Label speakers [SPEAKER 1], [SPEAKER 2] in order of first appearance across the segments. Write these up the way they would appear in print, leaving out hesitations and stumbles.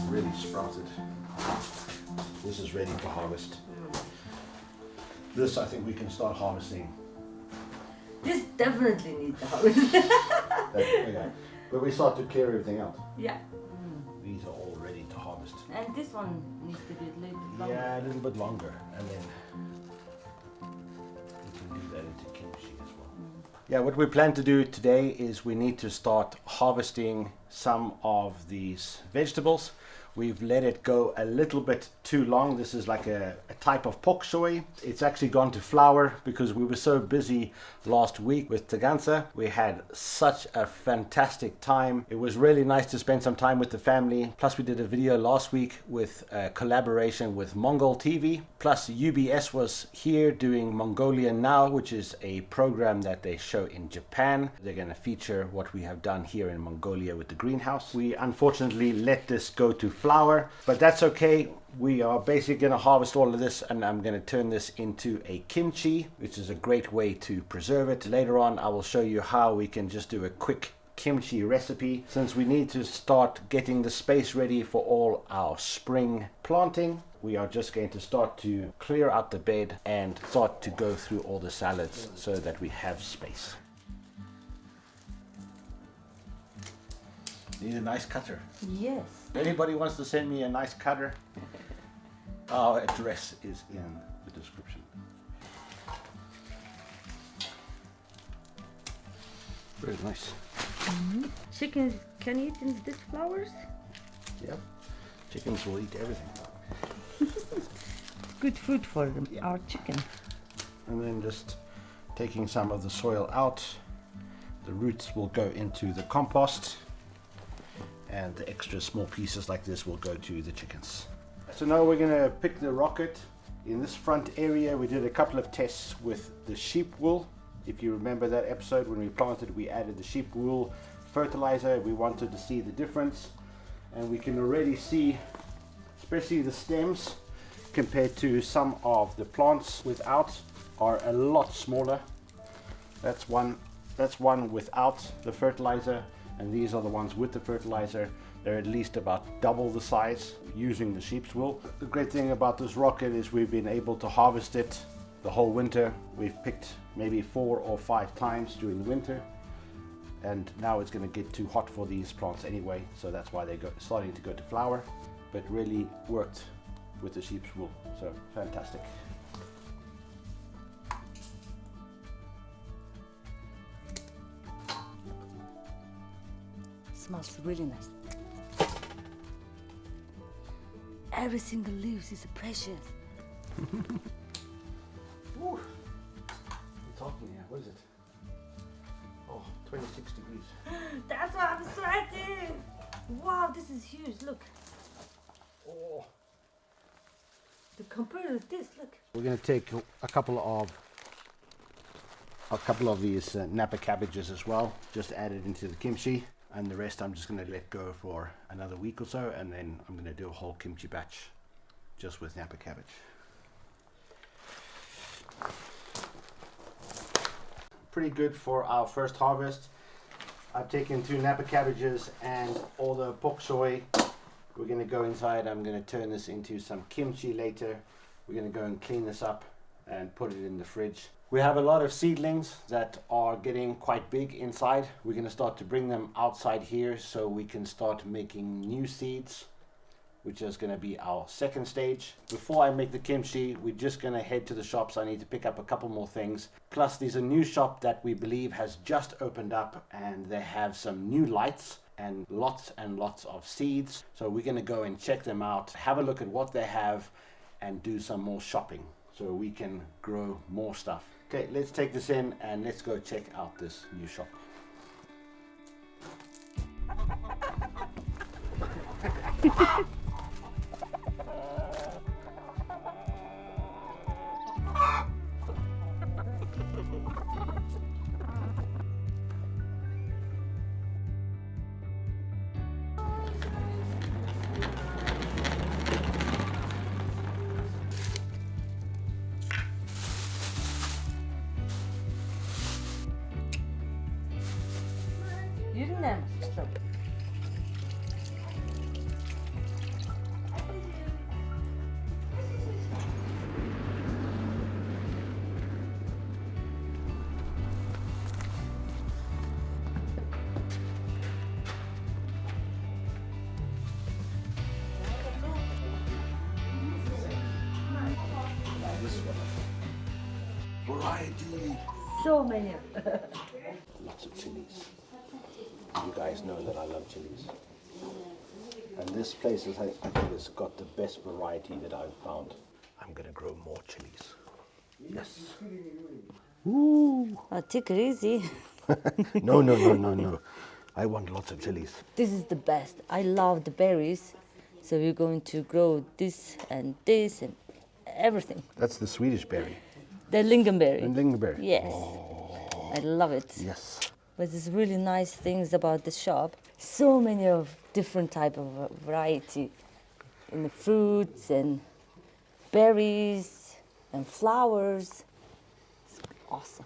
[SPEAKER 1] really sprouted. This is ready for harvest. This I think we can start harvesting.
[SPEAKER 2] This definitely needs the harvest.
[SPEAKER 1] Okay. But we start to clear everything out.
[SPEAKER 2] Yeah.
[SPEAKER 1] These are all ready to harvest.
[SPEAKER 2] And this one needs to be a little bit longer.
[SPEAKER 1] Yeah, a little bit longer, and then we can do that into kimchi as well. Yeah, what we plan to do today is we need to start harvesting some of these vegetables. We've let it go a little bit too long. This is like a type of pok soy. It's actually gone to flower because we were so busy last week with Tagansa. We had such a fantastic time. It was really nice to spend some time with the family. Plus we did a video last week with a collaboration with Mongol TV. Plus UBS was here doing Mongolia Now, which is a program that they show in Japan. They're going to feature what we have done here in Mongolia with the greenhouse. We unfortunately let this go to flower, but that's okay. We are basically going to harvest all of this, and I'm going to turn this into a kimchi, which is a great way to preserve it. Later on I will show you how we can just do a quick kimchi recipe, since we need to start getting the space ready for all our spring planting. We are just going to start to clear out the bed and start to go through all the salads so that we have space. Need a nice cutter.
[SPEAKER 2] Yes.
[SPEAKER 1] Anybody wants to send me a nice cutter? Our address is in the description. Very nice.
[SPEAKER 2] Chickens can eat in these flowers?
[SPEAKER 1] Yep. Chickens will eat everything.
[SPEAKER 2] Good food for them,
[SPEAKER 1] Yeah.
[SPEAKER 2] our chicken.
[SPEAKER 1] And then just taking some of the soil out. The roots will go into the compost, and the extra small pieces like this will go to the chickens. So now we're going to pick the rocket. In this front area we did a couple of tests with the sheep wool. If you remember that episode, when we planted, we added the sheep wool fertilizer. We wanted to see the difference, and we can already see, especially the stems compared to some of the plants without, are a lot smaller. That's one without the fertilizer, and these are the ones with the fertilizer. They're at least about double the size using the sheep's wool. The great thing about this rocket is we've been able to harvest it the whole winter. We've picked maybe 4 or 5 times during the winter, and now it's going to get too hot for these plants anyway, so that's why they're starting to go to flower. But really worked with the sheep's wool, so fantastic.
[SPEAKER 2] Smells really nice. Every single leaf is precious.
[SPEAKER 1] Ooh. It's hot in here. What is it? Oh, 26 degrees.
[SPEAKER 2] That's why I'm sweating. Wow, this is huge. Look.
[SPEAKER 1] Oh.
[SPEAKER 2] To compare with this, look.
[SPEAKER 1] We're going to take a couple of these Napa cabbages as well. Just add it into the kimchi. And the rest I'm just going to let go for another week or so, and then I'm going to do a whole kimchi batch just with Napa cabbage. Pretty good for our first harvest. I've taken 2 Napa cabbages and all the pok soy. We're going to go inside. I'm going to turn this into some kimchi later. We're going to go and clean this up and put it in the fridge. We have a lot of seedlings that are getting quite big inside. We're going to start to bring them outside here so we can start making new seeds, which is going to be our second stage. Before I make the kimchi, we're just going to head to the shops. I need to pick up a couple more things. Plus there's a new shop that we believe has just opened up, and they have some new lights and lots of seeds. So we're going to go and check them out, have a look at what they have, and do some more shopping so we can grow more stuff. Okay, let's take this in and let's go check out this new shop.
[SPEAKER 2] Yürü.
[SPEAKER 1] variety.
[SPEAKER 2] So many.
[SPEAKER 1] Lots of chilies. You guys know that I love chilies. And this place I think has got the best variety that I've found. I'm gonna grow more chilies. Yes. Ooh.
[SPEAKER 2] Oh, take it easy.
[SPEAKER 1] No. I want lots of chilies.
[SPEAKER 2] This is the best. I love the berries. So we're going to grow this and everything.
[SPEAKER 1] That's the Swedish berry.
[SPEAKER 2] The lingonberry.
[SPEAKER 1] And lingonberry.
[SPEAKER 2] Yes. I love it.
[SPEAKER 1] Yes.
[SPEAKER 2] But there's really nice things about the shop. So many of different type of variety in the fruits and berries and flowers. It's awesome.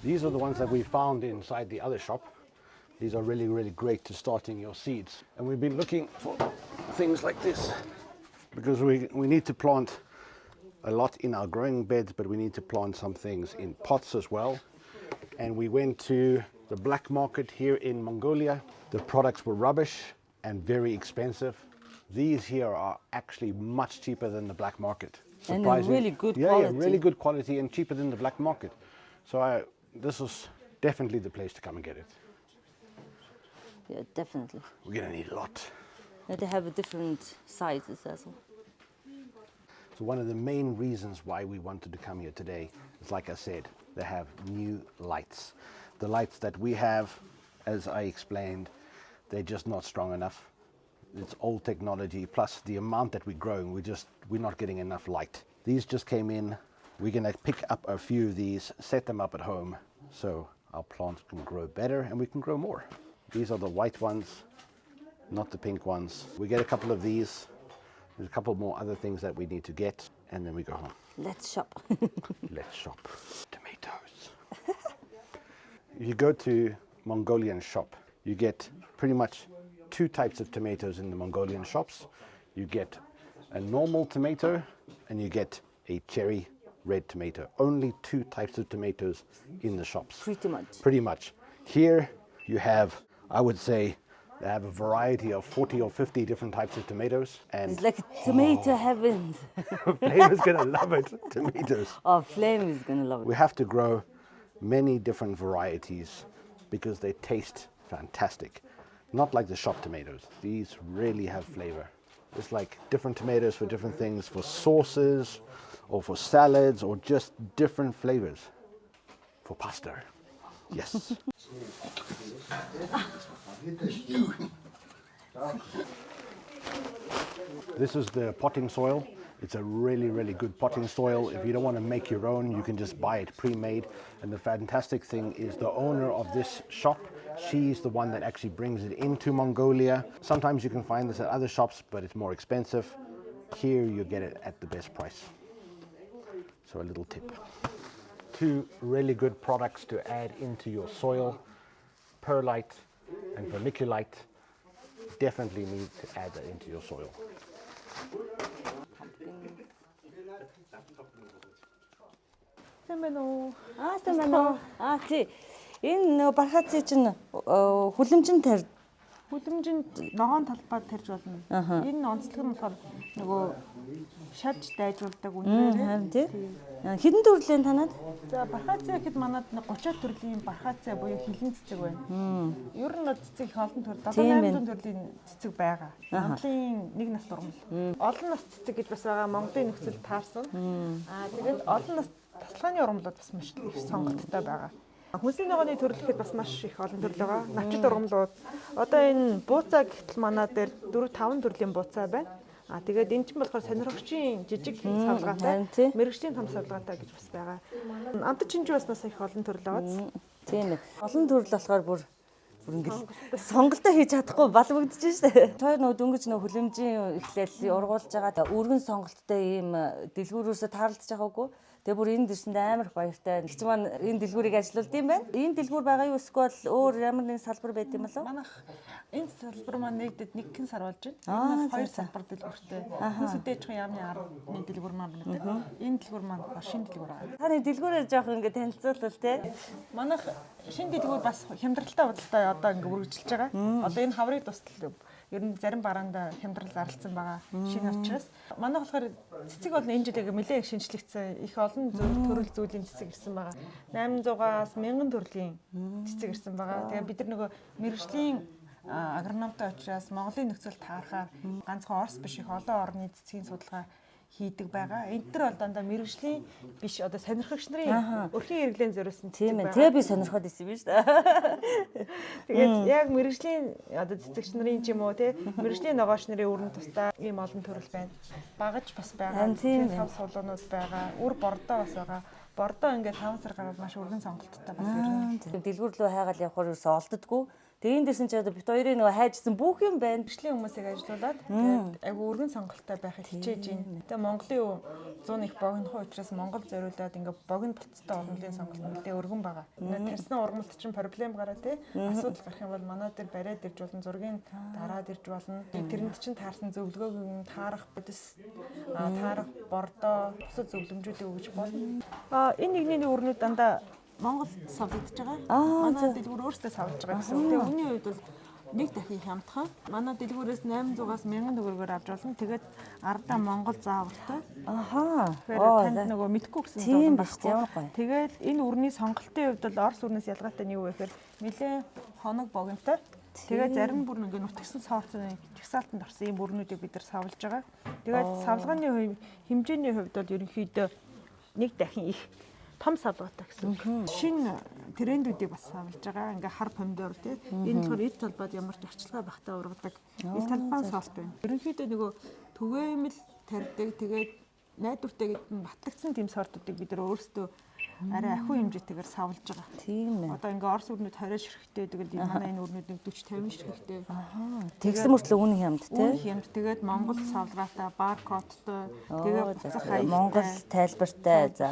[SPEAKER 1] These are the ones that we found inside the other shop. These are really, really great to starting your seeds. And we've been looking for things like this because we need to plant a lot in our growing beds, but we need to plant some things in pots as well. And we went to the black market here in Mongolia. The products were rubbish and very expensive. These here are actually much cheaper than the black market.
[SPEAKER 2] And really good quality.
[SPEAKER 1] Yeah, really good quality and cheaper than the black market. So this is definitely the place to come and get it.
[SPEAKER 2] Yeah, definitely.
[SPEAKER 1] We're gonna need a lot.
[SPEAKER 2] And they have different sizes as well.
[SPEAKER 1] So one of the main reasons why we wanted to come here today is, like I said, they have new lights. The lights that we have, as I explained, they're just not strong enough. It's old technology, plus the amount that we're growing, we're not getting enough light. These just came in. We're gonna pick up a few of these, set them up at home, so our plants can grow better and we can grow more. These are the white ones, not the pink ones. We get a couple of these. There's a couple more other things that we need to get, and then we go home.
[SPEAKER 2] Let's shop.
[SPEAKER 1] Let's shop. Tomatoes. If you go to Mongolian shop, you get pretty much two types of tomatoes in the Mongolian shops. You get a normal tomato and you get a cherry red tomato. Only two types of tomatoes in the shops.
[SPEAKER 2] Pretty much.
[SPEAKER 1] Pretty much. Here you have, I would say, they have a variety of 40 or 50 different types of tomatoes. And
[SPEAKER 2] It's like tomato heaven.
[SPEAKER 1] Flame is going to love it, tomatoes.
[SPEAKER 2] Oh, Flame is going to love it.
[SPEAKER 1] We have to grow many different varieties because they taste fantastic. Not like the shop tomatoes. These really have flavor. It's like different tomatoes for different things, for sauces or for salads or just different flavors. For pasta. Yes. This is the potting soil. It's a really, really good potting soil. If you don't want to make your own, you can just buy it pre-made. And the fantastic thing is the owner of this shop, she's the one that actually brings it into Mongolia. Sometimes you can find this at other shops, but it's more expensive. Here you get it at the best price. So a little tip. Two really good products to add into your soil, perlite and vermiculite. Definitely need to add that into your soil.
[SPEAKER 2] Сайн. Тий. Энэ бархаацын чинь хүлэмжин тарь.
[SPEAKER 3] Хүлэмжинд ногоон талбай тарьж болно. Энэ онцлог нь болохоор нөгөө шаж дайжуулдаг үнээр.
[SPEAKER 2] Харин тий. Хэдэн төрлийн танад?
[SPEAKER 3] За бархаацаа гэхэд манад 30 төрлийн бархаацаа буюу хилэн цэцэг байна. Ер нь цэцэг их олон төр 7-8 төрлийн цэцэг байгаа. Монголын нэг нас дурмал. Олон нас цэцэг гэж бас байгаа. Монголын нөхцөл таарсан. Тэгээд олон нас тасалгааны ургамлууд бас маш их сонголттой байгаа. Хүнсний ногооны төрөл гэхэд бас маш их олон төрөл байгаа. Навчид ургамлууд. Одоо энэ бууцаа гэтэл манай дээр 4-5 төрлийн бууцаа байна. Тэгээд энэ чинь болохоор сонирхогчийн жижиг савлгаатай, мэрэгчлийн том савлгаатай гэж бас байгаа. Амтд чинж бас их олон төрөл байгаа.
[SPEAKER 2] Тийм ээ. Олон төрөл болохоор бүр ингээл сонголтоо хийж чадахгүй балбагдаж штэ. Хоёр нөө дөнгөж нөө хүлэмжийн эхлэл ургуулж байгаа. Өргөн сонголттой ийм дэлгүүрөөсөө таарлаж байгаагүй. Тэгээ бүр энэ дэрсэнд амар их баяртай. Их ч маань энэ дэлгүүрийг ажилуулд юм байна. Энэ дэлгүүр байгаа юу эсвэл өөр ямар нэгэн салбар байд юм болов?
[SPEAKER 3] Манайх энэ салбар маань нэгдэд нэг хэн сар болж байна. Энэ хоёр салбар дэлгүүртэй. Хүнсүдээж яамны 10-ны дэлгүүр маань байна. Энэ дэлгүүр маань шинэ дэлгүүр байгаа.
[SPEAKER 2] Таны дэлгүүрээр жоох ингэ танилцуулбал те.
[SPEAKER 3] Манайх шинэ дэлгүүр бас хямдралтай худалдаа одоо ингэ үргэлжилж байгаа. Одоо энэ хаврыг тусдал Ер нь зарим бараанда хямдрал зарлцсан байгаа. Шинэ учраас манай болохоор цэцэг бол энэ жил яг нэлээд их шинжлэгдсэн. Их олон төрөл зүйлийн цэцэг ирсэн байгаа. 800-аас 1000 төрлийн цэцэг ирсэн байгаа. Тэгээ бид нар нөгөө мэргэжлийн агрономтой учраас Монголын нөхцөл таарахаар ганцхан Орос биш их олон орны цэцгийн судалгаа хийдэг байгаа. Энд төр бол дандаа мэргэжлийн биш одоо сонирхогч нарын өрхийн хэрэглэн зориулсан
[SPEAKER 2] тийм ээ. Тэгээ би сонирхоод ирсэн юм шүү дээ.
[SPEAKER 3] Тэгээд яг мэргэжлийн одоо цэцэгч нарын ч юм уу те мэргэжлийн ногооч нарын өрн тусдаа ийм олон төрөл байна. Багаж бас байгаа. Сав суулуунууд байгаа. Үр бордоо бас байгаа. Бордоо ингээд 5 сар гараад маш өргөн сонголттой бас ирнэ.
[SPEAKER 2] Дэлгүүр рүү хайгаал явахаар ерөөсөө олддоггүй. Тэгээ энэ дэрсэн чи одоо бит хоёрын нөгөө хайжсан бүх юм байна.
[SPEAKER 3] Мэргэжлийн хүмүүсийг ажилуулад тэгээд айгу өргөн сонголттой байхыг хичээж байна. Тэгээ Монголын 100 их богинохоо учраас Монгол зориулаад ингээд богино болцтой орнолын сонголт нэлээ өргөн байгаа. Ингээд тарсны ургамалт чинь проблем гараа тий. Асуудал гарах юм бол манай дээр бариад ирж болно, зургийг дараад ирж болно. Тэрэнд чинь таарсан зөвлөгөөг таарах бодис таарах бордоо бусад зөвлөмжүүдийг өгч болно. Энэ нэгний өрнүүд дандаа Монголд савлагдж байгаа. Манай дэлгүүр өөрсдөө савлж байгаа гэсэн. Тэгээ үүний үед бол нэг дахин хямдхан. Манай дэлгүүрээс 800-аас 1000 төгрөгөөр авч болно. Тэгээд ардаа Монгол заавартай. Танд нөгөө мэдгүй гэсэн юм байна. Тэгээд энэ үрний сонголтын хувьд бол Орос үрнээс ялгаатай нь юу вэ гэхээр нэлээд хоног богинтой. Тэгээд зарим бүр ингээ нутгсан сорцны жагсаалтанд орсон ийм бүрнүүдийг бид нар савлж байгаа. Тэгээд савлгааны хэмжээний хувьд бол ерөнхийдөө нэг дахин их том савлгаатай гэсэн. Шинэ трендүүдийг бас савлж байгаа. Ингээ хар помидор тий. Энэ болохоор эд талбад ямар ч орчилгаа багтаа ургадаг. Эд талбайн сорт байна. Ерөнхийдөө нөгөө түгээмэл тарьдаг. Тэгээд найдвартай гэдэг нь батлагдсан тийм сортуудыг бид нар өөрсдөө арай ахуй хэмжээтэйгээр савлж байгаа.
[SPEAKER 2] Тийм ээ.
[SPEAKER 3] Одоо ингээ Орос үрнүүд 20 ширхтээ тэгэл манай энэ үрнүүд нэг 40 50 ширхтээ.
[SPEAKER 2] Тэгсэн мөртлөө үнэн хямд тий.
[SPEAKER 3] Үнэн хямд. Тэгээд Монгол савлгаатай, баркодтой, тэгээд буцах хаягтай,
[SPEAKER 2] Монгол тайлбартай. За.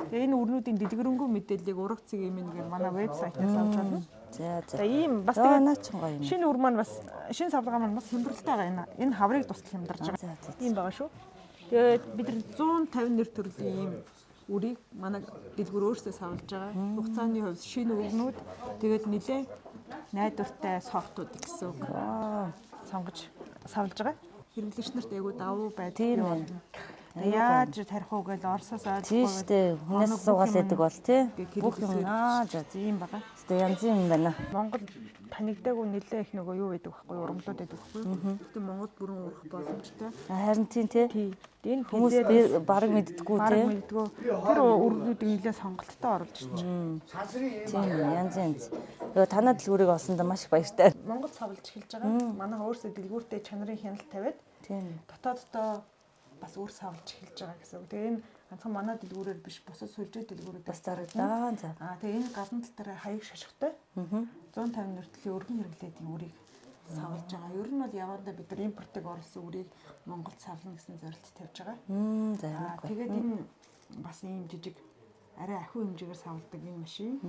[SPEAKER 3] Тэгээ энэ үрнүүдийн дэлгэрэнгүй мэдээллийг ураг цэг юм нэгээр манай вебсайтаас авч болно. За ийм бас тэгээд шинэ үр маань бас шинэ савлгаа маань бас хямдралтай байгаа. Энэ хаврыг тусдал хямдарч байгаа. Ийм байгаа шүү. Тэгээд бид нар 150 нэр төрлийн ийм үрийг манай дэлгүүр өөрсдөө савлж байгаа. Хугацааны хувьд шинэ үрнүүд тэгээд нэлээд найдвартай сортууд гэсэн үг. Сонгож савлж байгаа. Хэрэглэгч нарт айгуу давуу байдаг. Яаж тарих уу гэж Оросоос ойлгохгүй.
[SPEAKER 2] Тийштэй хүнээс суугаал байдаг бол тий. Бүх юм
[SPEAKER 3] за ийм байгаа.
[SPEAKER 2] Тэ янз юм байна.
[SPEAKER 3] Монгол танигдаагүй нэлээ их нөгөө юу байдаг байхгүй ургамлууд байдаг байхгүй. Гэтэ Монгол бүрэн урах боломжтой.
[SPEAKER 2] Харин тийм тий.
[SPEAKER 3] Энэ
[SPEAKER 2] хүмүүс бараг мэддэггүй тий.
[SPEAKER 3] Тэр үргүүдийг нэлээ сонголттой оруулж чинь.
[SPEAKER 2] Тийм янз. Тэгээ танаа дэлгүүрийг олсондоо маш их баяртай.
[SPEAKER 3] Монгол савлж эхэлж байгаа. Манай өөрсдөө дэлгүүртээ чанарын хяналт тавиад дотооддоо бас өөр савлж эхэлж байгаа гэсэн. Тэгээ энэ ганцхан манай дэлгүүрээр биш бусад сүлжээ дэлгүүрүүд бас
[SPEAKER 2] зарагдаа.
[SPEAKER 3] Тэгээ энэ гадна тал дээр хаяг шашигтай 150 нэртлийн өргөн хэрэглээдийн үрийг савлж байгаа. Ер нь бол явандаа бид нар импортыг оруулсан үрийг Монголд савлна гэсэн зорилт тавьж байгаа. Тэгээд энэ бас ийм жижиг арай ахуй хэмжээгээр савлдаг энэ машин.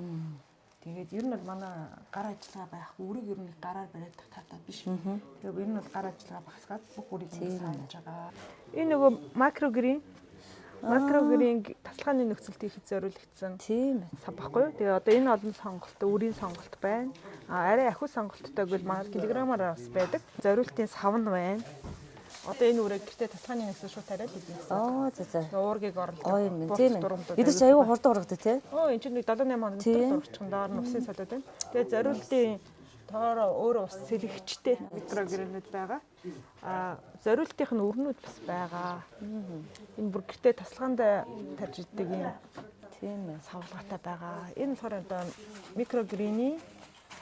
[SPEAKER 3] Тэгээд ер нь бол манай гар ажиллагаа байхгүй үрийг ер нь гараар бариад татаа биш. Тэгээд ер нь бол гар ажиллагаа багасгаад бүх үрийг савлж байгаа. Энэ нөгөө макрогрин тасалгааны нөхцөлд хийхэд зориулагдсан сав баггүй юу. Тэгээ одоо энэ олон сонголт, үрийн сонголт байна. Арай ахуй сонголттой гэвэл манай килограммаар бас байдаг. Зориултын савн байна. Одоо энэ үрийг гэртээ тасалгааны нөхцөл шууд тариад хийдэг гэсэн. Уургийг орлоо.
[SPEAKER 2] Тийм ээ. Бид ч аюу хурд ургадаг тий.
[SPEAKER 3] Энэ чинь 78 хоног урагчхан доор нь усын солиод байна. Тэгээ зориултын тоороо өөрөө ус сэлгэгчтэй микрогринүүд байгаа. Зориултынх нь өрнүүд бас байгаа. Энэ бүр гэртээ тасалгаанд тарж идэг юм. Тийм ээ. Савлгаатай байгаа. Энэ болохоор одоо микрогрины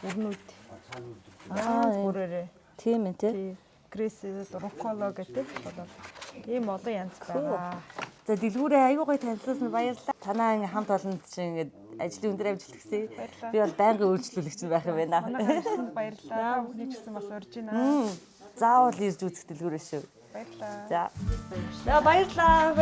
[SPEAKER 3] өрнүүд. Бүрээрээ.
[SPEAKER 2] Тийм ээ тий.
[SPEAKER 3] Грэс, руккола гэдэг ийм олон янз байгаа.
[SPEAKER 2] За дэлгүүрээ аюу гой танилцуулсан баярлалаа. Танаа хамт олонд чинь ингээд ажлын өндөр амжилт хүсье. Би бол байнгын үйлчлүүлэгч байх юм байна.
[SPEAKER 3] Баярлалаа. Бүхний ч гэсэн бас урьж байна.
[SPEAKER 2] Заавал ирж үзэх дэлгүүрээ шүү.
[SPEAKER 3] Баярлалаа.
[SPEAKER 2] За баярлалаа.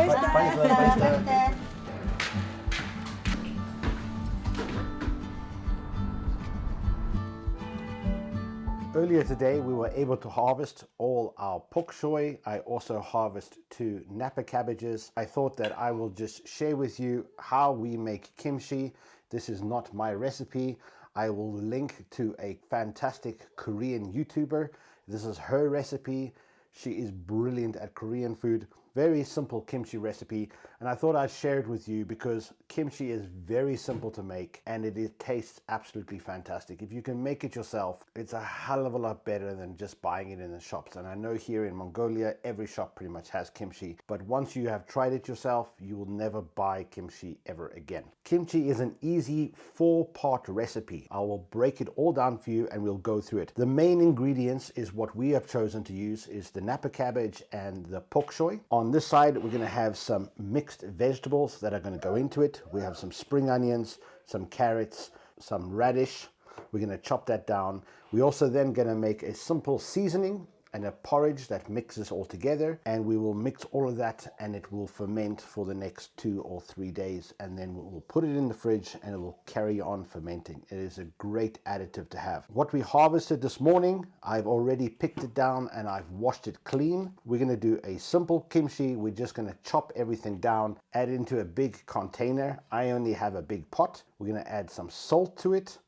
[SPEAKER 1] Earlier today, we were able to harvest all our pok choy. I also harvested 2 napa cabbages. I thought that I will just share with you how we make kimchi. This is not my recipe. I will link to a fantastic Korean YouTuber. This is her recipe. She is brilliant at Korean food. Very simple kimchi recipe, and I thought I'd share it with you because kimchi is very simple to make and it tastes absolutely fantastic. If you can make it yourself, it's a hell of a lot better than just buying it in the shops. And I know here in Mongolia, every shop pretty much has kimchi, but once you have tried it yourself, you will never buy kimchi ever again. Kimchi is an easy 4-part recipe. I will break it all down for you and we'll go through it. The main ingredients is what we have chosen to use is the napa cabbage and the pok choi. On this side, we're going to have some mixed vegetables that are going to go into it. We have some spring onions, some carrots, some radish. We're going to chop that down. We're also then going to make a simple seasoning and a porridge that mixes all together, and we will mix all of that and it will ferment for the next 2 or 3 days, and then we'll put it in the fridge and it will carry on fermenting. It is a great additive to have. What we harvested this morning, I've already picked it down and I've washed it clean. We're going to do a simple kimchi. We're just going to chop everything down, add it into a big container. I only have a big pot. We're going to add some salt to it,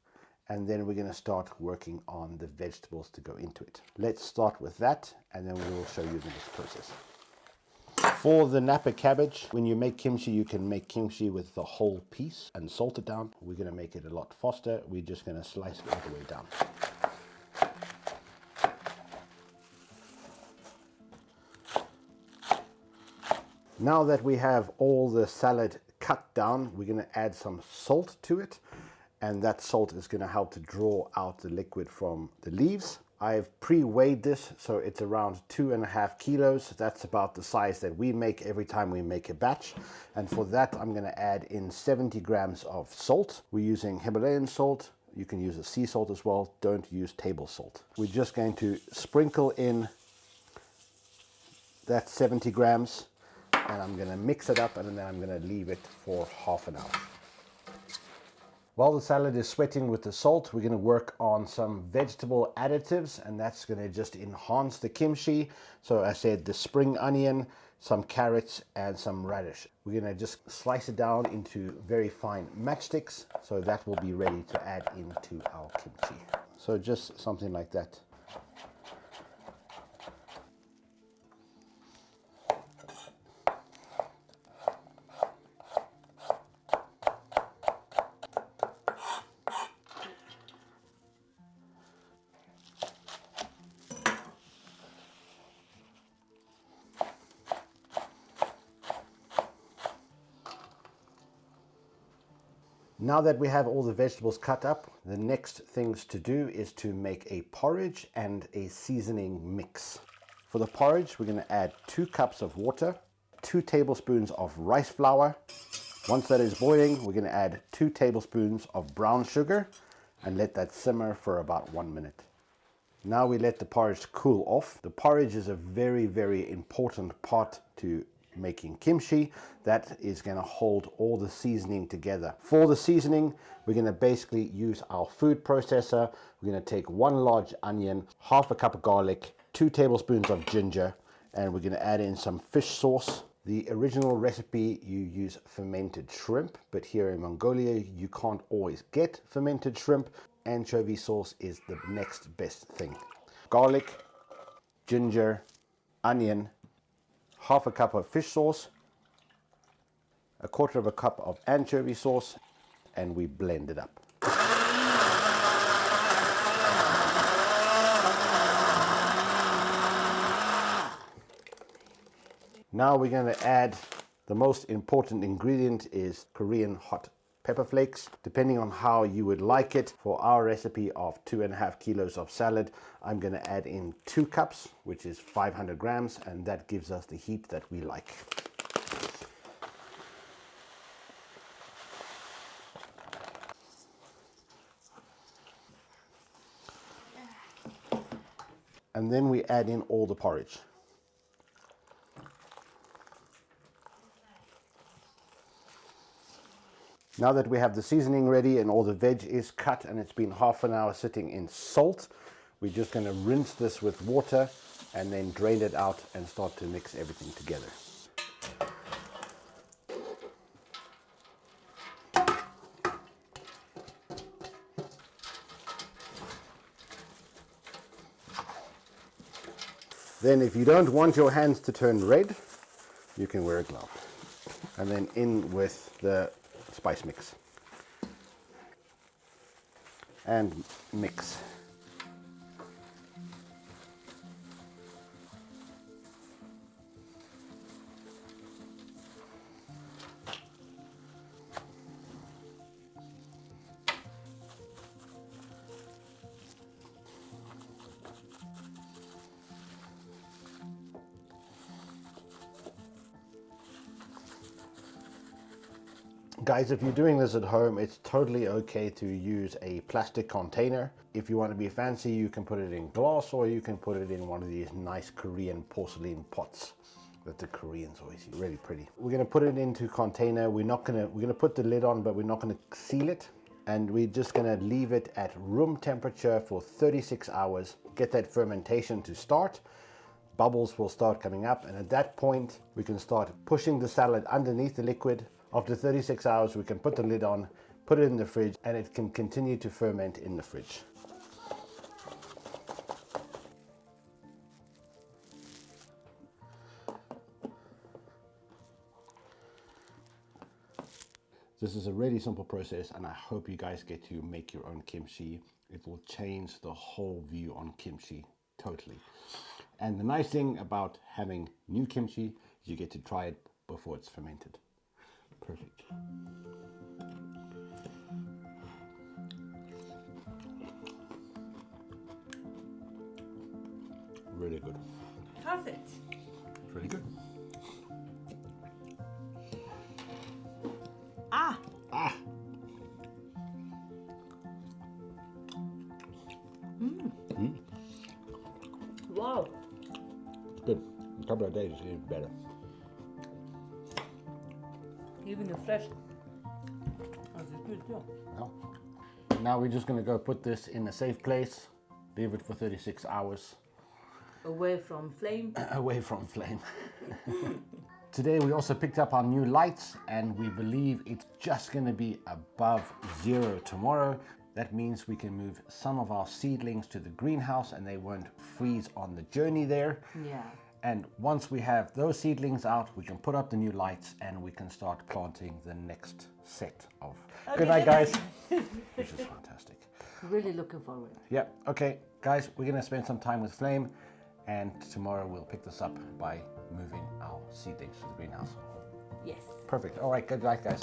[SPEAKER 1] and then we're going to start working on the vegetables to go into it. Let's start with that, and then we will show you the next process. For the napa cabbage, when you make kimchi, you can make kimchi with the whole piece and salt it down. We're going to make it a lot faster. We're just going to slice it all the way down. Now that we have all the salad cut down, we're going to add some salt to it. And that salt is going to help to draw out the liquid from the leaves. I've pre-weighed this, so it's around 2.5 kilos. That's about the size that we make every time we make a batch. And for that, I'm going to add in 70 grams of salt. We're using Himalayan salt. You can use a sea salt as well. Don't use table salt. We're just going to sprinkle in that 70 grams, and I'm going to mix it up, and then I'm going to leave it for half an hour. While the salad is sweating with the salt, we're going to work on some vegetable additives, and that's going to just enhance the kimchi. So I said the spring onion, some carrots, and some radish. We're going to just slice it down into very fine matchsticks, so that will be ready to add into our kimchi. So just something like that. Now that we have all the vegetables cut up, the next things to do is to make a porridge and a seasoning mix. For the porridge, we're going to add 2 cups of water, 2 tablespoons of rice flour. Once that is boiling, we're going to add 2 tablespoons of brown sugar and let that simmer for about 1 minute. Now we let the porridge cool off. The porridge is a very, very important part to making kimchi. That is going to hold all the seasoning together. For the seasoning, we're going to basically use our food processor. We're going to take 1 large onion, half a cup of garlic, 2 tablespoons of ginger, and we're going to add in some fish sauce. The original recipe, you use fermented shrimp, but here in Mongolia, you can't always get fermented shrimp. Anchovy sauce is the next best thing. Garlic, ginger, onion, half a cup of fish sauce, 1/4 cup of anchovy sauce, and we blend it up. Now we're going to add the most important ingredient is Korean hot pepper flakes. Depending on how you would like it, for our recipe of 2.5 kilos of salad, I'm going to add in 2 cups, which is 500 grams, and that gives us the heat that we like. And then we add in all the porridge. Now that we have the seasoning ready and all the veg is cut and it's been half an hour sitting in salt, we're just going to rinse this with water and then drain it out and start to mix everything together. Then if you don't want your hands to turn red, you can wear a glove. And then in with the spice mix. And mix. Guys, if you're doing this at home, it's totally okay to use a plastic container. If you want to be fancy, you can put it in glass, or you can put it in one of these nice Korean porcelain pots that the Koreans always use. Really pretty. We're going to put it into container. We're going to put the lid on, but we're not going to seal it. And we're just going to leave it at room temperature for 36 hours. Get that fermentation to start. Bubbles will start coming up, and at that point, we can start pushing the salad underneath the liquid. After 36 hours, we can put the lid on, put it in the fridge, and it can continue to ferment in the fridge. This is a really simple process, and I hope you guys get to make your own kimchi. It will change the whole view on kimchi totally. And the nice thing about having new kimchi is you get to try it before it's fermented. Perfect. Really good.
[SPEAKER 2] How's it?
[SPEAKER 1] It's really good.
[SPEAKER 2] Ah!
[SPEAKER 1] Ah!
[SPEAKER 2] Wow!
[SPEAKER 1] It's good. In a couple of days, it's even better.
[SPEAKER 2] Even the fresh. That's good too.
[SPEAKER 1] Well, now we're just going to go put this in a safe place, leave it for 36 hours.
[SPEAKER 2] Away from flame.
[SPEAKER 1] Away from flame. Today we also picked up our new lights, and we believe it's just going to be above 0 tomorrow. That means we can move some of our seedlings to the greenhouse and they won't freeze on the journey there.
[SPEAKER 2] Yeah.
[SPEAKER 1] And once we have those seedlings out, we can put up the new lights and we can start planting the next set of...
[SPEAKER 2] Okay,
[SPEAKER 1] good night, guys. Which is fantastic.
[SPEAKER 2] Really looking forward.
[SPEAKER 1] Yeah, okay, guys, we're going to spend some time with flame, and tomorrow we'll pick this up by moving our seedlings to the greenhouse.
[SPEAKER 2] Yes.
[SPEAKER 1] Perfect. All right, good night, guys.